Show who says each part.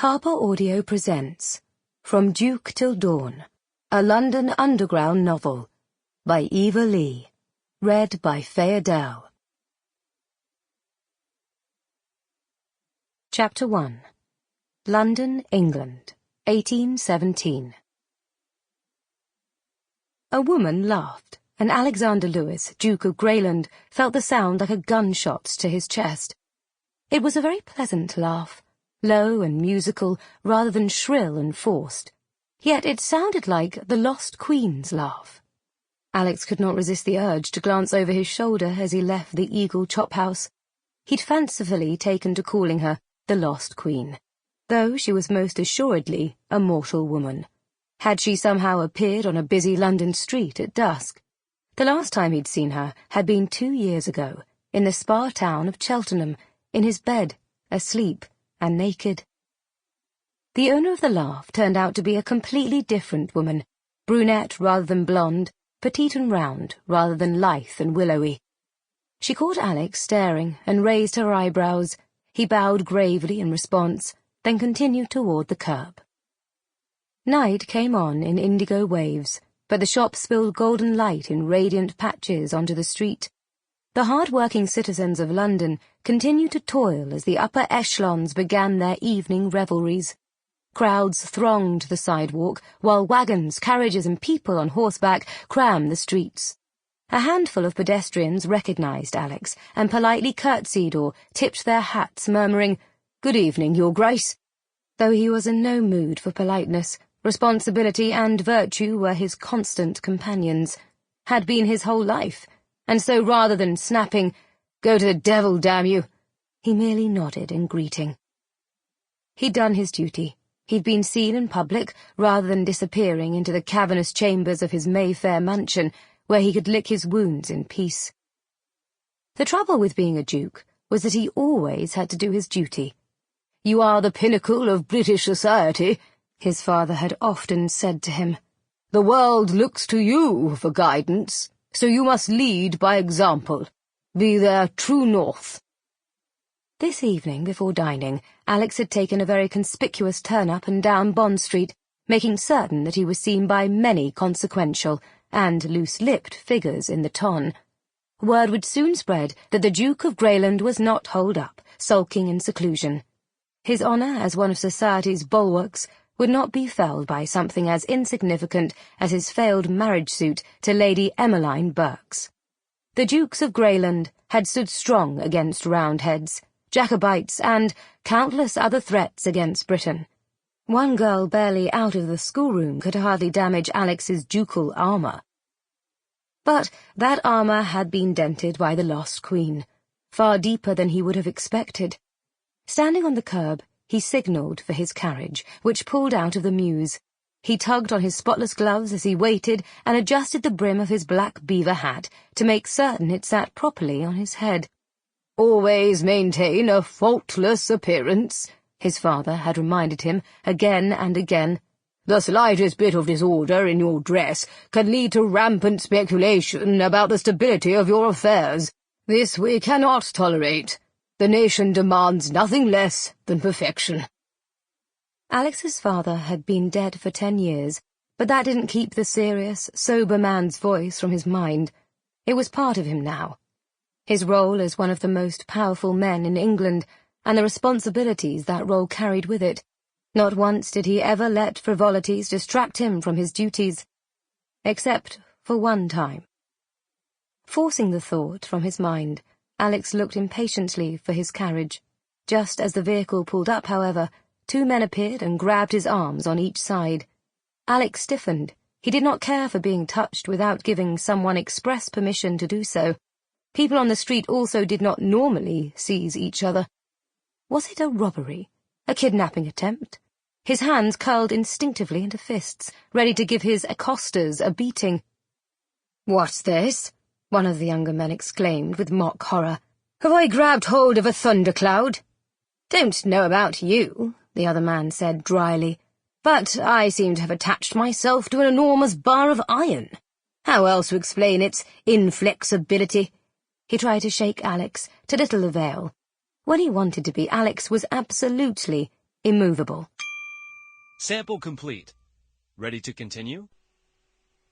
Speaker 1: Harper Audio presents From Duke Till Dawn, a London Underground novel, by Eva Leigh, read by Faye Adele. Chapter 1. London, England, 1817. A woman laughed, and Alexander Lewis, Duke of Greyland, felt the sound like a gunshot to his chest. It was a very pleasant laugh, low and musical rather than shrill and forced, yet it sounded like the Lost Queen's laugh. Alex could not resist the urge to glance over his shoulder as he left the Eagle Chop House. He'd fancifully taken to calling her the Lost Queen, though she was most assuredly a mortal woman. Had she somehow appeared on a busy London street at dusk? The last time he'd seen her had been 2 years ago, in the spa town of Cheltenham, in his bed, asleep and naked. The owner of the laugh turned out to be a completely different woman, brunette rather than blonde, petite and round rather than lithe and willowy. She caught Alex staring and raised her eyebrows. He bowed gravely in response, then continued toward the curb. Night came on in indigo waves, but the shop spilled golden light in radiant patches onto the street. The hard-working citizens of London continued to toil as the upper echelons began their evening revelries. Crowds thronged the sidewalk, while wagons, carriages, and people on horseback crammed the streets. A handful of pedestrians recognized Alex and politely curtsied or tipped their hats, murmuring, "Good evening, Your Grace." Though he was in no mood for politeness, responsibility and virtue were his constant companions, had been his whole life, and so rather than snapping, "Go to the devil, damn you," he merely nodded in greeting. He'd done his duty. He'd been seen in public rather than disappearing into the cavernous chambers of his Mayfair mansion, where he could lick his wounds in peace. The trouble with being a duke was that he always had to do his duty. "You are the pinnacle of British society," his father had often said to him. "The world looks to you for guidance, so you must lead by example. Be their true north." This evening, before dining, Alex had taken a very conspicuous turn up and down Bond Street, making certain that he was seen by many consequential and loose-lipped figures in the ton. Word would soon spread that the Duke of Greyland was not holed up, sulking in seclusion. His honour as one of society's bulwarks would not be felled by something as insignificant as his failed marriage suit to Lady Emmeline Berks. The Dukes of Greyland had stood strong against Roundheads, Jacobites, and countless other threats against Britain. One girl barely out of the schoolroom could hardly damage Alex's ducal armour. But that armour had been dented by the Lost Queen, far deeper than he would have expected. Standing on the curb, he signalled for his carriage, which pulled out of the mews. He tugged on his spotless gloves as he waited and adjusted the brim of his black beaver hat to make certain it sat properly on his head. "Always maintain a faultless appearance," his father had reminded him again and again. "The slightest bit of disorder in your dress can lead to rampant speculation about the stability of your affairs. This we cannot tolerate. The nation demands nothing less than perfection." Alex's father had been dead for 10 years, but that didn't keep the serious, sober man's voice from his mind. It was part of him now. His role as one of the most powerful men in England, and the responsibilities that role carried with it. Not once did he ever let frivolities distract him from his duties. Except for one time. Forcing the thought from his mind, Alex looked impatiently for his carriage. Just as the vehicle pulled up, however, 2 men appeared and grabbed his arms on each side. Alex stiffened. He did not care for being touched without giving someone express permission to do so. People on the street also did not normally seize each other. Was it a robbery? A kidnapping attempt? His hands curled instinctively into fists, ready to give his accosters a beating. "What's this?" one of the younger men exclaimed with mock horror. "Have I grabbed hold of a thundercloud?" "Don't know about you," the other man said dryly, "but I seem to have attached myself to an enormous bar of iron. How else to explain its inflexibility?" He tried to shake Alex, to little avail. When he wanted to be, Alex was absolutely immovable.
Speaker 2: Sample complete. Ready to continue?